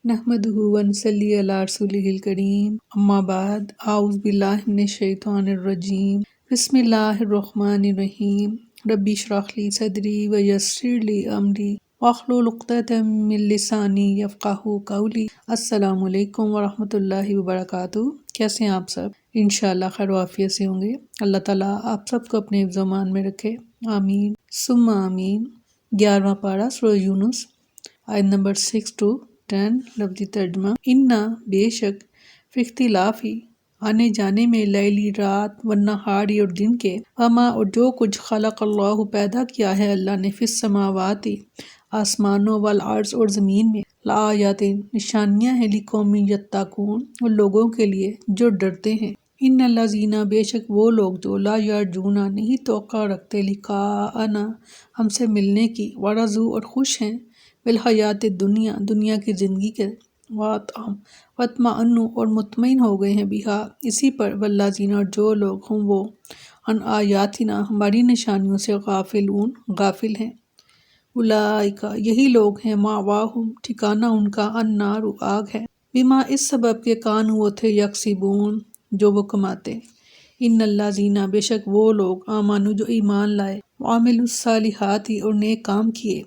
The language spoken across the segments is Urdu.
نحمدہ ونصلی علی رسولہ الکریم اما بعد اعوذ باللہ من الشیطان الرجیم بسم اللہ الرحمن الرحیم ربی اشرح لی صدری ویسر لی امری واحلل عقدۃ من لسانی یفقہوا قولی۔ السلام علیکم ورحمۃ اللہ وبرکاتہ۔ کیسے ہیں آپ سب؟ انشاءاللہ خیر و عافیت سے ہوں گے۔ اللہ تعالیٰ آپ سب کو اپنے حفظ و امان میں رکھے، آمین ثم آمین۔ 11واں پارہ سورہ یونس، آیت نمبر 6 to 10۔ لفظی ترجمہ: اِنَّا بے شک، فی اختلافی آنے جانے میں، لیلی رات، والنہاری اور دن کے، وما اور جو کچھ، خلق اللہ پیدا کیا ہے اللہ نے، فی السماوات آسمانوں، والارض اور زمین میں، لآیات نشانیاں ہیں، لقوم یتقون ان لوگوں کے لیے جو ڈرتے ہیں۔ ان الذین بے شک وہ لوگ جو لا یرجون نہیں توقع رکھتے، لقاءنا ہم سے ملنے کی، ورضوا اور خوش ہیں، بالحیات الدنیا دنیا کی زندگی کے، واطمأنوا اور مطمئن ہو گئے ہیں، بہا اسی پر، والذین اور جو لوگ ہم وہ، عن آیاتنا ہماری نشانیوں سے، غافلون غافل ہیں، اولئک یہی لوگ ہیں، مأواہم ٹھکانہ ان کا، النار آگ ہے، بما اس سبب کے، کانوا وہ تھے، یکسبون جو وہ کماتے۔ ان الذین بے شک وہ لوگ، آمنوا جو ایمان لائے، وعملوا الصالحات اور نیک کام کیے،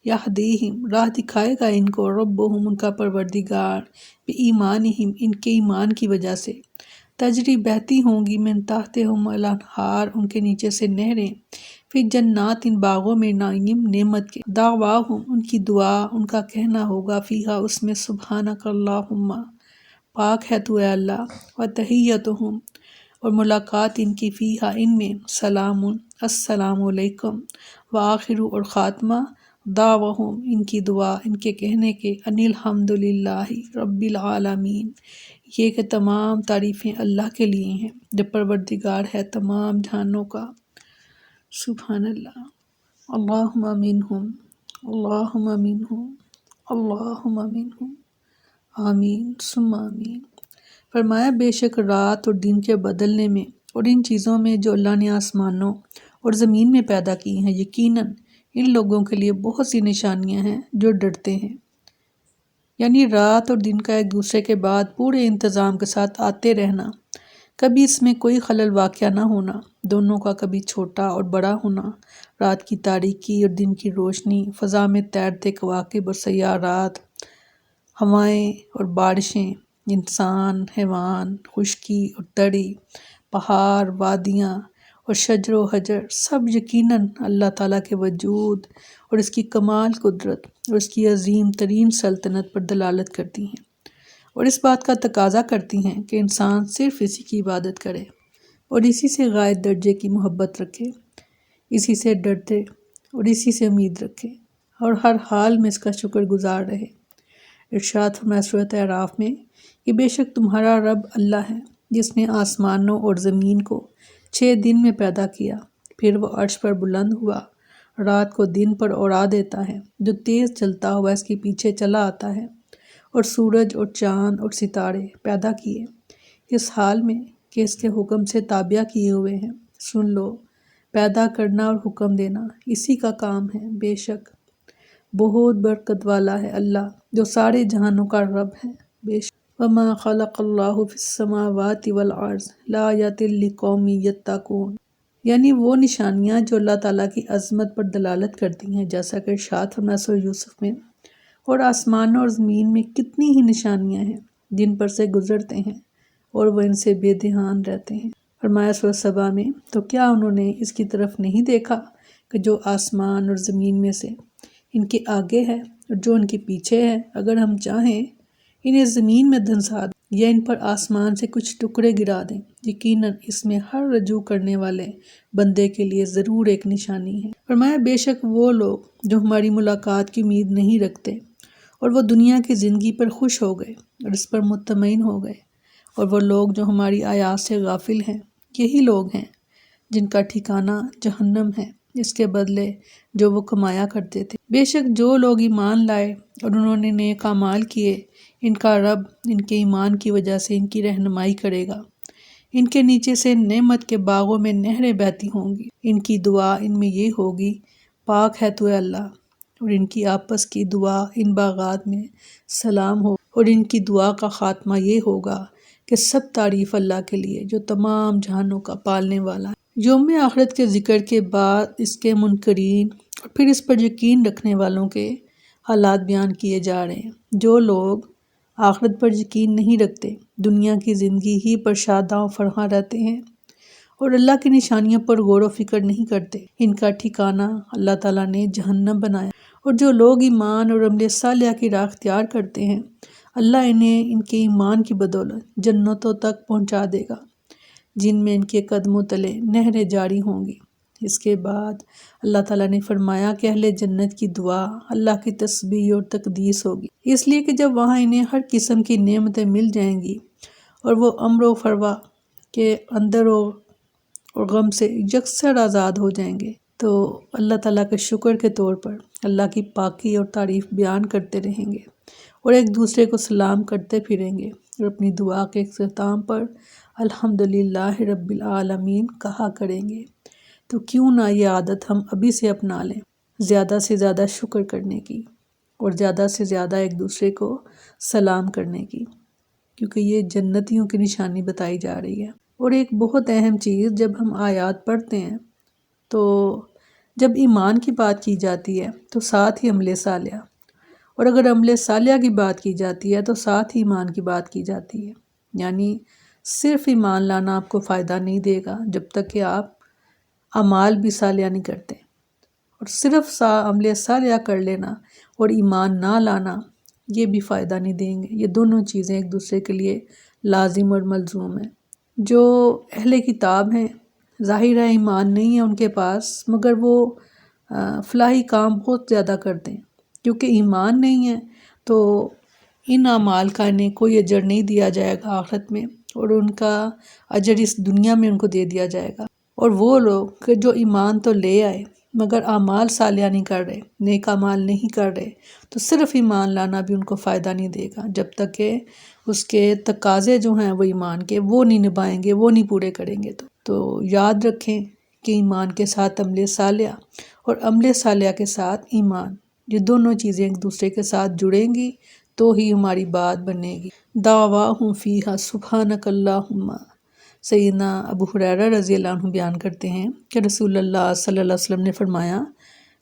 یہدیہم راہ دکھائے گا ان کو، ربہم ان کا پروردگار، بایمانہم ان کے ایمان کی وجہ سے، تجری بہتی ہوں گی، من تحتہم الانہار ان کے نیچے سے نہریں، فی جنات ان باغوں میں، نعیم نعمت کے، دعواہم ان کی دعا، ان کا کہنا ہوگا، فیہا اس میں، سبحانک اللہم پاک ہے تو اے اللہ، وتحیتہم اور ملاقات ان کی، فیہا ان میں، سلام السلام علیکم، وآخر اور خاتمہ، دعواہم ان کی دعا، ان کے کہنے کے، ان الحمد للہ رب العالمین یہ کہ تمام تعریفیں اللہ کے لیے ہیں جو پروردگار ہے تمام جہانوں کا۔ سبحان اللہ۔ اللہم منہم، اللہم منہم، اللہم منہم، آمین ثم آمین۔ فرمایا بے شک رات اور دن کے بدلنے میں اور ان چیزوں میں جو اللہ نے آسمانوں اور زمین میں پیدا کی ہیں، یقیناً ان لوگوں کے لیے بہت سی نشانیاں ہیں جو ڈرتے ہیں۔ یعنی رات اور دن کا ایک دوسرے کے بعد پورے انتظام کے ساتھ آتے رہنا، کبھی اس میں کوئی خلل واقع نہ ہونا، دونوں کا کبھی چھوٹا اور بڑا ہونا، رات کی تاریکی اور دن کی روشنی، فضا میں تیرتے کواکب اور سیارات، ہوائیں اور بارشیں، انسان، حیوان، خشکی اور تری، پہاڑ، وادیاں اور شجر و حجر، سب یقیناً اللہ تعالیٰ کے وجود اور اس کی کمال قدرت اور اس کی عظیم ترین سلطنت پر دلالت کرتی ہیں، اور اس بات کا تقاضا کرتی ہیں کہ انسان صرف اسی کی عبادت کرے اور اسی سے غایت درجے کی محبت رکھے، اسی سے ڈرتے اور اسی سے امید رکھے، اور ہر حال میں اس کا شکر گزار رہے۔ ارشاد فرمایا سورۃ اعراف میں کہ بے شک تمہارا رب اللہ ہے، جس نے آسمانوں اور زمین کو 6 دن میں پیدا کیا، پھر وہ عرش پر بلند ہوا، رات کو دن پر اڑا دیتا ہے، جو تیز چلتا ہوا اس کے پیچھے چلا آتا ہے، اور سورج اور چاند اور ستارے پیدا کیے، اس حال میں کہ اس کے حکم سے تابع کیے ہوئے ہیں۔ سن لو، پیدا کرنا اور حکم دینا اسی کا کام ہے، بے شک بہت برکت والا ہے اللہ جو سارے جہانوں کا رب ہے۔ بے شک وما خلق اللہ فی السماوات والارض لآیات لقوم یتقون، یعنی وہ نشانیاں جو اللہ تعالیٰ کی عظمت پر دلالت کرتی ہیں، جیسا کہ ارشاد فرمایا سورہ یوسف میں، اور آسمانوں اور زمین میں کتنی ہی نشانیاں ہیں جن پر سے گزرتے ہیں اور وہ ان سے بے دھیان رہتے ہیں۔ فرمایا سورہ سبا میں، تو کیا انہوں نے اس کی طرف نہیں دیکھا کہ جو آسمان اور زمین میں سے ان کے آگے ہے اور جو ان کے پیچھے ہے، اگر ہم چاہیں انہیں زمین میں دھنسا دیں یا ان پر آسمان سے کچھ ٹکڑے گرا دیں، یقیناً اس میں ہر رجوع کرنے والے بندے کے لیے ضرور ایک نشانی ہے۔ فرمایا بے شک وہ لوگ جو ہماری ملاقات کی امید نہیں رکھتے اور وہ دنیا کی زندگی پر خوش ہو گئے اور اس پر مطمئن ہو گئے، اور وہ لوگ جو ہماری آیات سے غافل ہیں، یہی لوگ ہیں جن کا ٹھکانہ جہنم ہے، اس کے بدلے جو وہ کمایا کرتے تھے۔ بے شک جو لوگ ایمان لائے اور انہوں نے نیک اعمال کیے، ان کا رب ان کے ایمان کی وجہ سے ان کی رہنمائی کرے گا، ان کے نیچے سے نعمت کے باغوں میں نہریں بہتی ہوں گی، ان کی دعا ان میں یہ ہوگی، پاک ہے تو اے اللہ، اور ان کی آپس کی دعا ان باغات میں، سلام ہو اور ان کی دعا کا خاتمہ یہ ہوگا کہ سب تعریف اللہ کے لیے جو تمام جہانوں کا پالنے والا ہے۔ یوم آخرت کے ذکر کے بعد اس کے منکرین اور پھر اس پر یقین رکھنے والوں کے حالات بیان کیے جا رہے ہیں۔ جو لوگ آخرت پر یقین نہیں رکھتے، دنیا کی زندگی ہی پر شاداں و فرحاں رہتے ہیں اور اللہ کی نشانیوں پر غور و فکر نہیں کرتے، ان کا ٹھکانہ اللہ تعالیٰ نے جہنم بنایا۔ اور جو لوگ ایمان اور عمل صالحہ کی راہ اختیار کرتے ہیں، اللہ انہیں ان کے ایمان کی بدولت جنتوں تک پہنچا دے گا، جن میں ان کے قدموں تلے نہریں جاری ہوں گی۔ اس کے بعد اللہ تعالیٰ نے فرمایا کہ اہل جنت کی دعا اللہ کی تسبیح اور تقدیس ہوگی، اس لیے کہ جب وہاں انہیں ہر قسم کی نعمتیں مل جائیں گی اور وہ امر و فروا کے اندر اور غم سے یکسر آزاد ہو جائیں گے، تو اللہ تعالیٰ کے شکر کے طور پر اللہ کی پاکی اور تعریف بیان کرتے رہیں گے اور ایک دوسرے کو سلام کرتے پھریں گے اور اپنی دعا کے اختتام پر الحمدللہ رب العالمین کہا کریں گے۔ تو کیوں نہ یہ عادت ہم ابھی سے اپنا لیں، زیادہ سے زیادہ شکر کرنے کی اور زیادہ سے زیادہ ایک دوسرے کو سلام کرنے کی، کیونکہ یہ جنتیوں کی نشانی بتائی جا رہی ہے۔ اور ایک بہت اہم چیز، جب ہم آیات پڑھتے ہیں تو جب ایمان کی بات کی جاتی ہے تو ساتھ ہی عمل صالحہ، اور اگر عمل صالحہ کی بات کی جاتی ہے تو ساتھ ہی ایمان کی بات کی جاتی ہے۔ یعنی صرف ایمان لانا آپ کو فائدہ نہیں دے گا جب تک کہ آپ اعمال بھی صالحہ نہیں کرتے، اور صرف عمل صالحہ کر لینا اور ایمان نہ لانا یہ بھی فائدہ نہیں دیں گے۔ یہ دونوں چیزیں ایک دوسرے کے لیے لازم اور ملزوم ہیں۔ جو اہل کتاب ہیں، ظاہر ہے ایمان نہیں ہے ان کے پاس، مگر وہ فلاحی کام بہت زیادہ کرتے ہیں، کیونکہ ایمان نہیں ہے تو ان اعمال کا انہیں کوئی اجر نہیں دیا جائے گا آخرت میں، اور ان کا اجر اس دنیا میں ان کو دے دیا جائے گا۔ اور وہ لوگ کہ جو ایمان تو لے آئے مگر اعمال صالحہ نہیں کر رہے، نیک اعمال نہیں کر رہے، تو صرف ایمان لانا بھی ان کو فائدہ نہیں دے گا جب تک کہ اس کے تقاضے جو ہیں وہ ایمان کے وہ نہیں نبھائیں گے، وہ نہیں پورے کریں گے۔ تو یاد رکھیں کہ ایمان کے ساتھ عمل صالحہ اور عمل صالحہ کے ساتھ ایمان، یہ دونوں چیزیں ایک دوسرے کے ساتھ جڑیں گی تو ہی ہماری بات بنے گی۔ دعواہم فیہا سبحانک اللہم۔ سیدنا ابو ہریرہ رضی اللہ عنہ بیان کرتے ہیں کہ رسول اللہ صلی اللہ علیہ وسلم نے فرمایا،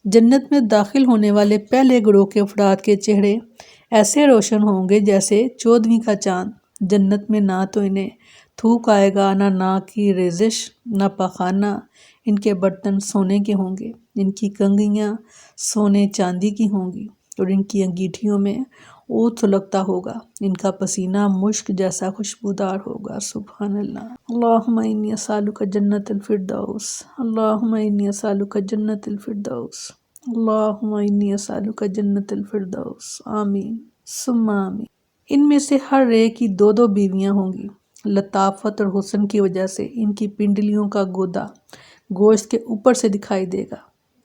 جنت میں داخل ہونے والے پہلے گروہ کے افراد کے چہرے ایسے روشن ہوں گے جیسے 14ویں کا چاند۔ جنت میں نہ تو انہیں تھوک آئے گا، نہ ناک کی ریزش، نہ پاخانہ۔ ان کے برتن سونے کے ہوں گے، ان کی کنگھیاں سونے چاندی کی ہوں گی، اور ان کی انگیٹھیوں میں عود سلگتا ہوگا، ان کا پسینہ مشک جیسا خوشبودار ہوگا۔ سبحان اللہ۔ اللہم انی اسألک جنت الفردوس، اللہم انی اسألک جنت الفردوس، اللہم انی اسألک جنت الفردوس۔ آمین ثم آمین۔ ان میں سے ہر ایک کی 2 بیویاں ہوں گی۔ لطافت اور حسن کی وجہ سے ان کی پنڈلیوں کا گودا گوشت کے اوپر سے دکھائی دے گا،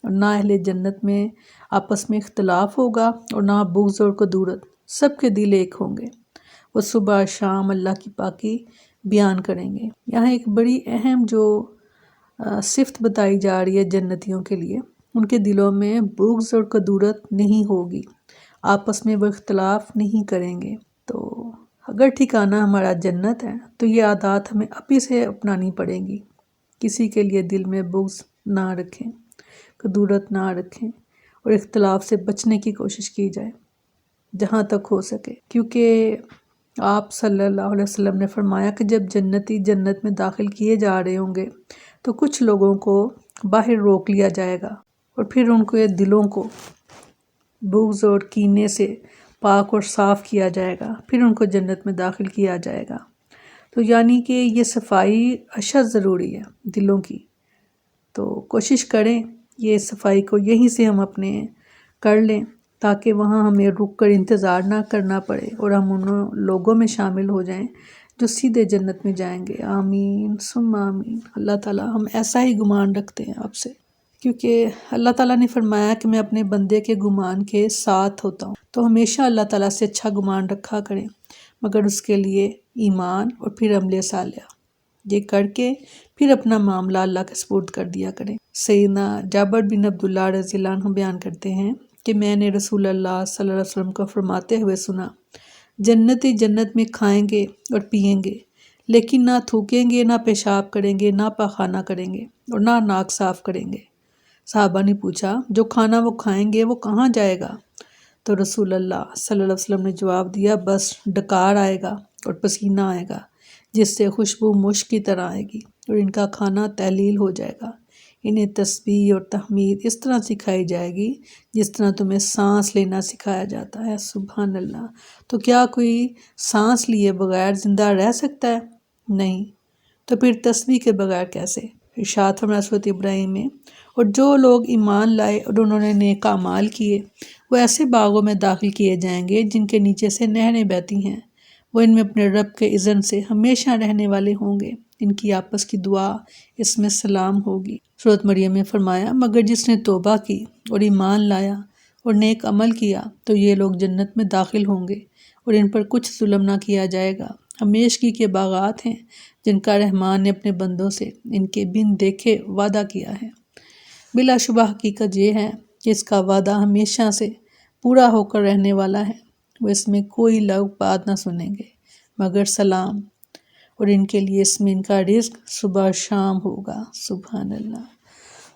اور نہ اہل جنت میں آپس میں اختلاف ہوگا اور نہ بغض اور کدورت، سب کے دل ایک ہوں گے۔ وہ صبح شام اللہ کی پاکی بیان کریں گے۔ یہاں ایک بڑی اہم جو صفت بتائی جا رہی ہے جنتیوں کے لیے، ان کے دلوں میں بغض اور کدورت نہیں ہوگی، آپس میں وہ اختلاف نہیں کریں گے۔ تو اگر ٹھکانہ ہمارا جنت ہے تو یہ عادات ہمیں ابھی سے اپنانی پڑیں گی۔ کسی کے لیے دل میں بغض نہ رکھیں، کدورت نہ رکھیں، اور اختلاف سے بچنے کی کوشش کی جائے جہاں تک ہو سکے، کیونکہ آپ صلی اللہ علیہ وسلم نے فرمایا کہ جب جنتی جنت میں داخل کیے جا رہے ہوں گے تو کچھ لوگوں کو باہر روک لیا جائے گا، اور پھر ان کے دلوں کو بغض اور کینے سے پاک اور صاف کیا جائے گا، پھر ان کو جنت میں داخل کیا جائے گا۔ تو یعنی کہ یہ صفائی اشد ضروری ہے دلوں کی، تو کوشش کریں یہ صفائی کو یہیں سے ہم اپنے کر لیں، تاکہ وہاں ہمیں رک کر انتظار نہ کرنا پڑے اور ہم ان لوگوں میں شامل ہو جائیں جو سیدھے جنت میں جائیں گے۔ آمین ثم آمین۔ اللہ تعالیٰ ہم ایسا ہی گمان رکھتے ہیں آپ سے، کیونکہ اللہ تعالیٰ نے فرمایا کہ میں اپنے بندے کے گمان کے ساتھ ہوتا ہوں، تو ہمیشہ اللہ تعالیٰ سے اچھا گمان رکھا کریں، مگر اس کے لیے ایمان اور پھر عمل صالحہ یہ کر کے پھر اپنا معاملہ اللہ کے سپرد کر دیا کریں۔ سیدنا جابر بن عبداللہ رضی اللہ عنہ بیان کرتے ہیں کہ میں نے رسول اللہ صلی اللہ علیہ وسلم کو فرماتے ہوئے سنا، جنتی جنت میں کھائیں گے اور پئیں گے، لیکن نہ تھوکیں گے، نہ پیشاب کریں گے، نہ پاخانہ کریں گے اور نہ ناک صاف کریں گے۔ صحابہ نے پوچھا جو کھانا وہ کھائیں گے وہ کہاں جائے گا؟ تو رسول اللہ صلی اللہ علیہ وسلم نے جواب دیا بس ڈکار آئے گا اور پسینہ آئے گا جس سے خوشبو مشک کی طرح آئے گی، اور ان کا کھانا تحلیل ہو جائے گا۔ انہیں تسبیح اور تحمید اس طرح سکھائی جائے گی جس طرح تمہیں سانس لینا سکھایا جاتا ہے۔ سبحان اللہ۔ تو کیا کوئی سانس لیے بغیر زندہ رہ سکتا ہے؟ نہیں، تو پھر تسبیح کے بغیر کیسے؟ ارشاد فرمایا سورۃ ابراہیم میں، اور جو لوگ ایمان لائے اور انہوں نے نیک اعمال کیے وہ ایسے باغوں میں داخل کیے جائیں گے جن کے نیچے سے نہریں بہتی ہیں، وہ ان میں اپنے رب کے اذن سے ہمیشہ رہنے والے ہوں گے، ان کی آپس کی دعا اس میں سلام ہوگی۔ سورۃ مریم میں فرمایا مگر جس نے توبہ کی اور ایمان لایا اور نیک عمل کیا تو یہ لوگ جنت میں داخل ہوں گے اور ان پر کچھ ظلم نہ کیا جائے گا۔ ہمیشگی کے باغات ہیں جن کا رحمان نے اپنے بندوں سے ان کے بن دیکھے وعدہ کیا ہے۔ بلا شبہ حقیقت یہ ہے کہ اس کا وعدہ ہمیشہ سے پورا ہو کر رہنے والا ہے، وہ اس میں کوئی لغو بات نہ سنیں گے مگر سلام، اور ان کے لیے اس میں ان کا رزق صبح اور شام ہوگا۔ سبحان اللہ۔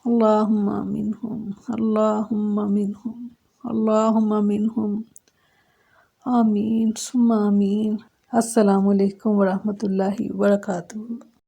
اللہم منہم، اللہم منہم، اللہم منہم، آمین ثم آمین۔ السلام علیکم ورحمۃ اللہ وبرکاتہ۔